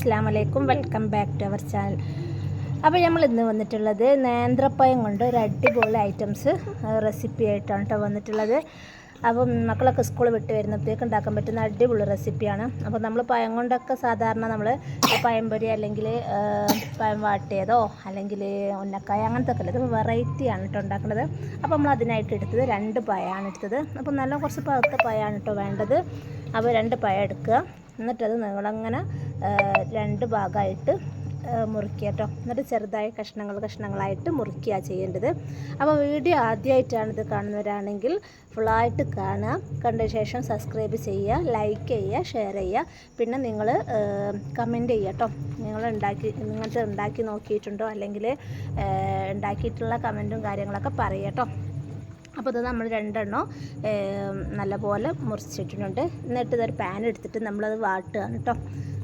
അസ്സലാമു അലൈക്കും, welcome back to our channel. അപ്പോൾ നമ്മൾ ഇന്ന് വന്നിട്ടുള്ളത് നേന്ത്രപ്പഴം കൊണ്ട് ഒരു അടിപൊളി ഐറ്റംസ് റെസിപ്പി ആയിട്ടാണ് കേട്ടോ വന്നിട്ടുള്ളത്. അപ്പം മക്കളൊക്കെ സ്കൂൾ വിട്ട് വരുന്നപ്പോഴേക്ക് ഉണ്ടാക്കാൻ പറ്റുന്ന അടിപൊളി റെസിപ്പിയാണ്. അപ്പോൾ നമ്മൾ പഴം കൊണ്ടൊക്കെ സാധാരണ നമ്മൾ പഴംപൊരി അല്ലെങ്കിൽ പഴം വാട്ടിയതോ അല്ലെങ്കിൽ ഉന്നക്കായ അങ്ങനത്തെ ഒക്കെ ഇത് വെറൈറ്റിയാണ് കേട്ടോ ഉണ്ടാക്കുന്നത്. അപ്പോൾ നമ്മൾ അതിനായിട്ട് എടുത്തത് 2 പഴമാണ് എടുത്തത്. അപ്പോൾ നല്ല കുറച്ച് പഴുത്ത പഴമാണ് കേട്ടോ വേണ്ടത്. അപ്പോൾ 2 പഴം എടുക്കുക. എന്നിട്ടത് നിങ്ങളങ്ങനെ 2 ഭാഗമായിട്ട് മുറിക്കുക കേട്ടോ. എന്നിട്ട് ചെറുതായി കഷ്ണങ്ങളായിട്ട് മുറിക്കുക ചെയ്യേണ്ടത്. അപ്പോൾ വീഡിയോ ആദ്യമായിട്ടാണ് ഇത് കാണുന്നവരാണെങ്കിൽ ഫുള്ളായിട്ട് കാണുക. കണ്ട ശേഷം സബ്സ്ക്രൈബ് ചെയ്യുക, ലൈക്ക് ചെയ്യുക, ഷെയർ ചെയ്യുക. പിന്നെ നിങ്ങൾ കമൻറ്റ് ചെയ്യുക കേട്ടോ. നിങ്ങൾക്ക് ഉണ്ടാക്കി നോക്കിയിട്ടുണ്ടോ അല്ലെങ്കിൽ ഉണ്ടാക്കിയിട്ടുള്ള കമൻറ്റും കാര്യങ്ങളൊക്കെ പറയുക കേട്ടോ. അപ്പോൾ ഇത് നമ്മൾ 2 എണ്ണം നല്ലപോലെ മുറിച്ചിട്ടുണ്ട്. എന്നിട്ട് ഇതൊരു പാൻ എടുത്തിട്ട് നമ്മളത് വാട്ടുകയാണ് കേട്ടോ.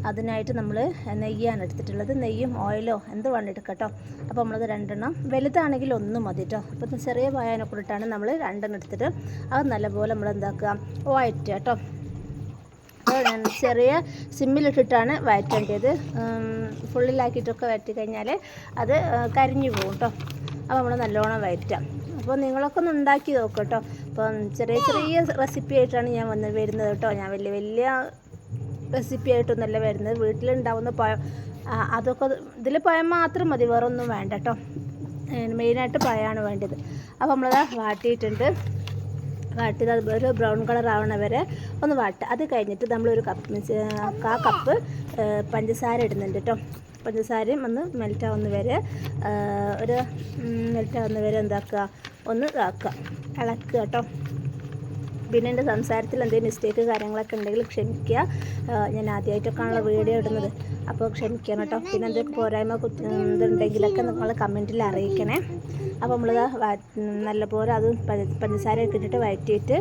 അതിനായിട്ട് നമ്മൾ നെയ്യാണ് എടുത്തിട്ടുള്ളത്. നെയ്യും ഓയിലോ എന്ത് വേണം എടുക്കാം കേട്ടോ. അപ്പോൾ നമ്മളത് 2 എണ്ണം, വലുതാണെങ്കിൽ 1 മതി കേട്ടോ. അപ്പോൾ ചെറിയ പായനെ കൂടിയിട്ടാണ് നമ്മൾ 2 എണ്ണം എടുത്തിട്ട് അത് നല്ലപോലെ നമ്മൾ എന്താക്കുക വഴറ്റുക കേട്ടോ. ചെറിയ സിമ്മിലിട്ടിട്ടാണ് വഴറ്റേണ്ടത്. ഫുള്ളിലാക്കിയിട്ടൊക്കെ വഴറ്റി കഴിഞ്ഞാൽ അത് കരിഞ്ഞു പോകും കേട്ടോ. അപ്പോൾ നമ്മൾ നല്ലോണം വഴറ്റാം. അപ്പോൾ നിങ്ങളൊക്കെ ഒന്ന് ഉണ്ടാക്കി നോക്കുക കേട്ടോ. അപ്പം ചെറിയ റെസിപ്പി ആയിട്ടാണ് ഞാൻ വരുന്നത് കേട്ടോ. ഞാൻ വലിയ റെസിപ്പി ആയിട്ടൊന്നുമല്ല വരുന്നത്. വീട്ടിലുണ്ടാവുന്ന പഴം അതൊക്കെ ഇതിൽ പഴം മാത്രം മതി, വേറെ ഒന്നും വേണ്ട കേട്ടോ. മെയിനായിട്ട് പഴമാണ് വേണ്ടത്. അപ്പോൾ നമ്മളത് വാട്ടിയിട്ടുണ്ട്. വാട്ടിയത് ഒരു ബ്രൗൺ കളർ ആവണ വരെ ഒന്ന് വാട്ടുക. അത് കഴിഞ്ഞിട്ട് നമ്മളൊരു കപ്പ് പഞ്ചസാര ഇടുന്നുണ്ട് കേട്ടോ. പഞ്ചസാരയും ഒന്ന് മെൽറ്റാവുന്ന വരെ എന്താക്കുക, ഒന്ന് ഇതാക്കുക, ഇളക്കുക കേട്ടോ. പിന്നെ എൻ്റെ സംസാരത്തിൽ എന്തെങ്കിലും മിസ്റ്റേക്ക് കാര്യങ്ങളൊക്കെ ഉണ്ടെങ്കിൽ ക്ഷമിക്കുക. ഞാൻ ആദ്യമായിട്ടൊക്കെയാണല്ലോ വീഡിയോ ഇടുന്നത്, അപ്പോൾ ക്ഷമിക്കണം കേട്ടോ. പിന്നെ എന്തെങ്കിലും പോരായ്മ ഇതുണ്ടെങ്കിലൊക്കെ നിങ്ങൾ കമൻറ്റിൽ അറിയിക്കണേ. അപ്പോൾ നമ്മളിത് നല്ലപോലെ അത് പഞ്ചസാര ഇട്ടിട്ട് വഴറ്റിയിട്ട്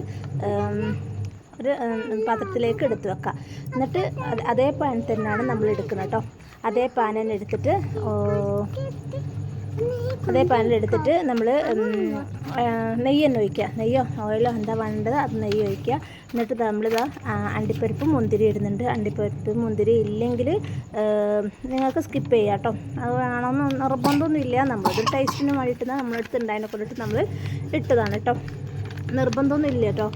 ഒരു പാത്രത്തിലേക്ക് എടുത്ത് വെക്കാം. എന്നിട്ട് അതേ പാൻ തന്നെയാണ് നമ്മൾ എടുക്കുന്നത് കേട്ടോ. അതേ പാനിലെടുത്തിട്ട് നമ്മൾ നെയ്യ് തന്നെ ഒഴിക്കുക. നെയ്യോ ഓയിലോ എന്താ വേണ്ടത് അത് നെയ്യ് ഒഴിക്കുക. എന്നിട്ട് നമ്മളിത് അണ്ടിപ്പരിപ്പും മുന്തിരി ഇടുന്നുണ്ട്. അണ്ടിപ്പരിപ്പും മുന്തിരി ഇല്ലെങ്കിൽ നിങ്ങൾക്ക് സ്കിപ്പ് ചെയ്യാം കേട്ടോ. അത് വേണമെന്ന് നിർബന്ധമൊന്നും ഇല്ല. നമ്മളത് ടേസ്റ്റിന് വേണ്ടിയിട്ട് നമ്മളെടുത്ത് ഉണ്ടായതിനെ കൊണ്ടിട്ട് നമ്മൾ ഇട്ടതാണ് കേട്ടോ. നിർബന്ധമൊന്നും ഇല്ല കേട്ടോ.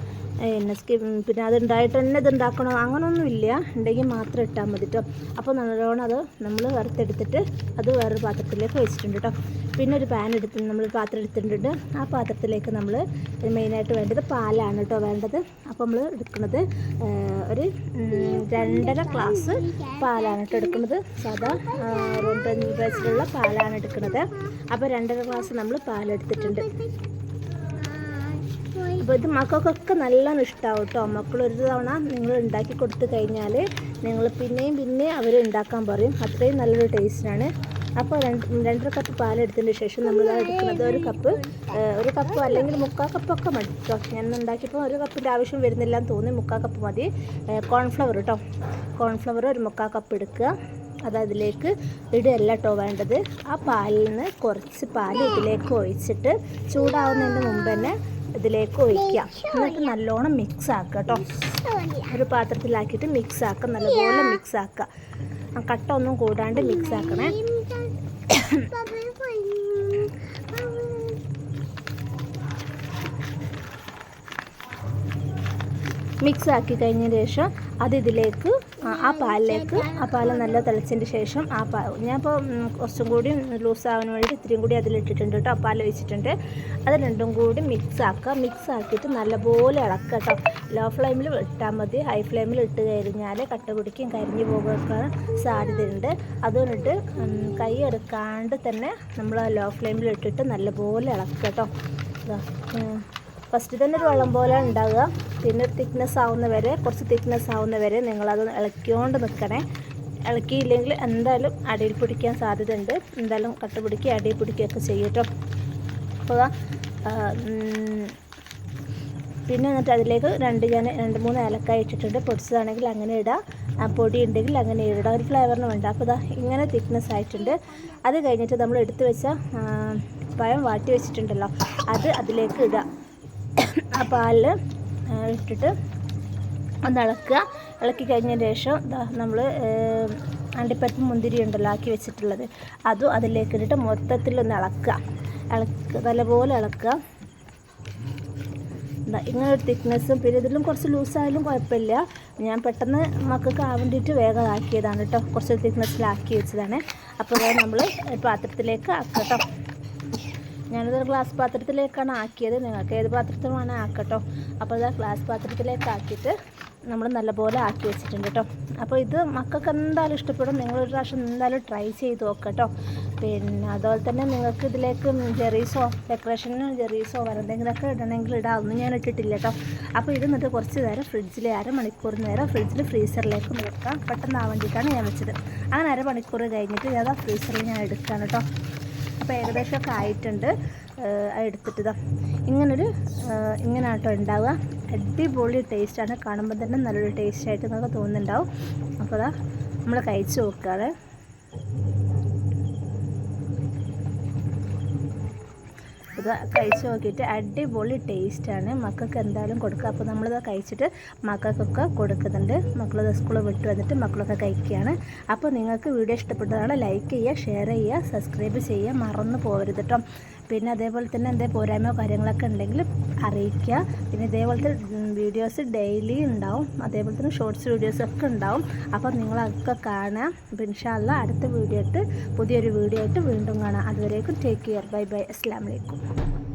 പിന്നെ അതുണ്ടായിട്ട് തന്നെ ഇത് ഉണ്ടാക്കണോ അങ്ങനെയൊന്നും ഇല്ല. ഉണ്ടെങ്കിൽ മാത്രം ഇട്ടാൽ മതി കേട്ടോ. അപ്പോൾ നല്ലോണം അത് നമ്മൾ വറുത്തെടുത്തിട്ട് അത് വേറൊരു പാത്രത്തിലേക്ക് വെച്ചിട്ടുണ്ട് കേട്ടോ. പിന്നെ ഒരു പാത്രം എടുത്തിട്ടുണ്ട്. ആ പാത്രത്തിലേക്ക് നമ്മൾ മെയിനായിട്ട് വേണ്ടത് പാലാണ് കേട്ടോ വേണ്ടത്. അപ്പോൾ നമ്മൾ എടുക്കുന്നത് ഒരു 2.5 ഗ്ലാസ് പാലാണ് കേട്ടോ എടുക്കുന്നത്. സാധാ റൂം ടെമ്പറേച്ചറുള്ള പാലാണ് എടുക്കുന്നത്. അപ്പോൾ 2.5 ഗ്ലാസ് നമ്മൾ പാലെടുത്തിട്ടുണ്ട്. അപ്പോൾ ഇത് മക്കൾക്കൊക്കെ നല്ലോണം ഇഷ്ടമാവും കേട്ടോ. മക്കൾ ഒരു തവണ നിങ്ങൾ ഉണ്ടാക്കി കൊടുത്തു കഴിഞ്ഞാൽ നിങ്ങൾ പിന്നെയും അവർ ഉണ്ടാക്കാൻ പറയും. അത്രയും നല്ലൊരു ടേസ്റ്റാണ്. അപ്പോൾ 2.5 കപ്പ് പാലെടുത്തതിന് ശേഷം നമ്മൾ എടുക്കുന്നത് ഒരു കപ്പ് അല്ലെങ്കിൽ 3/4 കപ്പൊക്കെ മതി കേട്ടോ. ഞാൻ ഉണ്ടാക്കിയപ്പോൾ 1 കപ്പിൻ്റെ ആവശ്യം വരുന്നില്ല എന്ന് തോന്നി. 3/4 കപ്പ് മതി. കോൺഫ്ലവർ കേട്ടോ. കോൺഫ്ലവർ ഒരു 3/4 കപ്പ് എടുക്കുക. അത് അതിലേക്ക് ഇടുകയല്ല കേട്ടോ വേണ്ടത്. ആ പാലിൽ നിന്ന് കുറച്ച് പാൽ ഇതിലേക്ക് ഒഴിച്ചിട്ട് ചൂടാവുന്നതിന് മുമ്പ് തന്നെ ഇതിലേക്ക് ഒഴിക്കുക. എന്നിട്ട് നല്ലോണം മിക്സ് ആക്കുക കേട്ടോ. ഒരു പാത്രത്തിലാക്കിയിട്ട് മിക്സ് ആക്കുക. നല്ലപോലെ മിക്സ് ആക്കുക. കട്ട ഒന്നും കൂടാണ്ട് മിക്സ് ആക്കണേ. മിക്സ് ആക്കി കഴിഞ്ഞതിന് ശേഷം അത് ഇതിലേക്ക് ആ പാൽ നല്ല തിളച്ചതിന് ശേഷം ഞാനിപ്പോൾ കുറച്ചും കൂടി ലൂസാവാൻ വേണ്ടി ഇത്തിരിയും കൂടി അതിലിട്ടിട്ടുണ്ട് കേട്ടോ. പാൽ വെച്ചിട്ടുണ്ട്. അത് രണ്ടും കൂടി മിക്സ് ആക്കുക. മിക്സ് ആക്കിയിട്ട് നല്ലപോലെ ഇളക്കുക കേട്ടോ. ലോ ഫ്ലെയിമിൽ ഇട്ടാൽ മതി. ഹൈ ഫ്ലെയിമിൽ ഇട്ട് കഴിഞ്ഞാൽ കട്ട പിടിക്കും, കരിഞ്ഞു പോകാൻ സാധ്യതയുണ്ട്. അതുകൊണ്ടിട്ട് കൈ എടുക്കാണ്ട് തന്നെ നമ്മൾ ലോ ഫ്ലെയിമിൽ ഇട്ടിട്ട് നല്ലപോലെ ഇളക്കുക കേട്ടോ. ഫസ്റ്റ് തന്നെ ഒരു വെള്ളം പോലെ ഉണ്ടാകുക. പിന്നെ കുറച്ച് തിക്നെസ് ആവുന്ന വരെ നിങ്ങളത് ഇളക്കിക്കൊണ്ട് നിൽക്കണേ. ഇളക്കിയില്ലെങ്കിൽ എന്തായാലും അടിയിൽ പിടിക്കാൻ സാധ്യതയുണ്ട്. എന്തായാലും കട്ട പിടിക്കുക, അടിയിൽ പിടിക്കുകയൊക്കെ ചെയ്യും കേട്ടോ. അപ്പോൾ പിന്നെ എന്നിട്ട് അതിലേക്ക് 2-3 ഏലക്കായ ഇട്ടിട്ടുണ്ട്. പൊടിച്ചതാണെങ്കിൽ അങ്ങനെ ഇടാം, പൊടി ഉണ്ടെങ്കിൽ അങ്ങനെ ഇടാം. ഒരു ഫ്ലേവറിന് വേണ്ട. അപ്പോൾ ഇങ്ങനെ തിക്നെസ് ആയിട്ടുണ്ട്. അത് കഴിഞ്ഞിട്ട് നമ്മൾ എടുത്തു വെച്ച പഴം വാട്ടി വെച്ചിട്ടുണ്ടല്ലോ, അത് അതിലേക്ക് ഇടുക. ആ പാലിൽ ഇട്ടിട്ട് ഒന്ന് ഇളക്കുക. ഇളക്കി കഴിഞ്ഞതിന് ശേഷം നമ്മൾ അണ്ടിപ്പരിപ്പ് മുന്തിരി ഉണ്ടല്ലോ ആക്കി വെച്ചിട്ടുള്ളത്, അതും അതിലേക്ക് ഇട്ടിട്ട് മൊത്തത്തിലൊന്ന് ഇളക്കുക, നല്ലപോലെ ഇളക്കുക. ഇങ്ങനെ ഒരു തിക്നെസ്സും, പിന്നെ ഇതിലും കുറച്ച് ലൂസായാലും കുഴപ്പമില്ല. ഞാൻ പെട്ടെന്ന് മക്കൾക്ക് ആവേണ്ടിയിട്ട് വേഗം ആക്കിയതാണ് കേട്ടോ, കുറച്ച് തിക്നെസ്സിലാക്കി വെച്ചതാണ്. അപ്പോൾ നമ്മൾ പാത്രത്തിലേക്ക് ആക്കാം കേട്ടോ. ഞാനിതൊരു ഗ്ലാസ് പാത്രത്തിലേക്കാണ് ആക്കിയത്, നിങ്ങൾക്ക് ഏത് പാത്രത്തിൽ വേണേൽ ആക്കട്ടോ. അപ്പോൾ ഇതാ ഗ്ലാസ് പാത്രത്തിലേക്ക് ആക്കിയിട്ട് നമ്മൾ നല്ലപോലെ ആക്കി വെച്ചിട്ടുണ്ട് കേട്ടോ. അപ്പോൾ ഇത് മക്കൾക്ക് എന്തായാലും ഇഷ്ടപ്പെടും, നിങ്ങളൊരു പ്രാവശ്യം എന്തായാലും ട്രൈ ചെയ്ത് നോക്കട്ടോ. പിന്നെ അതുപോലെ തന്നെ നിങ്ങൾക്ക് ഇതിലേക്ക് ജെറീസോ ഡെക്കറേഷന് ജെറീസോ എന്തെങ്കിലുമൊക്കെ ഇടണമെങ്കിൽ ഇടാം, ഒന്നും ഞാൻ ഇട്ടിട്ടില്ല കേട്ടോ. അപ്പോൾ ഇത് എന്നിട്ട് കുറച്ച് നേരം ഫ്രിഡ്ജിൽ അരമണിക്കൂർ നേരം ഫ്രിഡ്ജിൽ ഫ്രീസറിലേക്ക് വെക്കാം, പെട്ടെന്ന് വേണ്ടിയിട്ടാണ് ഞാൻ വെച്ചത്. അങ്ങനെ അരമണിക്കൂർ കഴിഞ്ഞിട്ട് ഞാൻ ഫ്രീസറിൽ ഞാൻ എടുക്കുകയാണ് കേട്ടോ. അപ്പോൾ ഏകദേശമൊക്കെ ആയിട്ടുണ്ട്. എടുത്തിട്ട് ഇതാ ഇങ്ങനെ ആട്ടോ ഉണ്ടാവുക. അടിപൊളി ടേസ്റ്റാണ്, കാണുമ്പോൾ തന്നെ നല്ലൊരു ടേസ്റ്റായിട്ട് നിങ്ങൾക്ക് തോന്നുന്നുണ്ടാവും. അപ്പോൾ അതാ നമ്മൾ കഴിച്ച് നോക്കുകയാണ്. ഇത് കഴിച്ച് നോക്കിയിട്ട് അടിപൊളി ടേസ്റ്റാണ്, മക്കൾക്ക് എന്തായാലും കൊടുക്കുക. അപ്പോൾ നമ്മളിത് കഴിച്ചിട്ട് മക്കൾക്കൊക്കെ കൊടുക്കുന്നുണ്ട്. മക്കളത് സ്കൂളിൽ വിട്ട് വന്നിട്ട് മക്കളൊക്കെ കഴിക്കുകയാണ്. അപ്പോൾ നിങ്ങൾക്ക് വീഡിയോ ഇഷ്ടപ്പെട്ടതാണ് ലൈക്ക് ചെയ്യുക, ഷെയർ ചെയ്യുക, സബ്സ്ക്രൈബ് ചെയ്യുക, മറന്നു പോകരുത് കേട്ടോ. പിന്നെ അതേപോലെ തന്നെ എന്തെങ്കിലും പോരായ്മയോ കാര്യങ്ങളൊക്കെ ഉണ്ടെങ്കിൽ അറിയിക്കുക. പിന്നെ ഇതേപോലത്തെ വീഡിയോസ് ഡെയിലി ഉണ്ടാവും, അതേപോലെ തന്നെ ഷോർട്സ് വീഡിയോസൊക്കെ ഉണ്ടാവും. അപ്പോൾ നിങ്ങളതൊക്കെ കാണുക. അപ്പോൾ ഇൻഷാ അല്ലാഹ് അടുത്ത പുതിയൊരു വീഡിയോ ആയിട്ട് വീണ്ടും കാണാം. അതുവരേക്കും ടേക്ക് കെയർ, ബൈ ബൈ, അസ്സലാമു അലൈക്കും.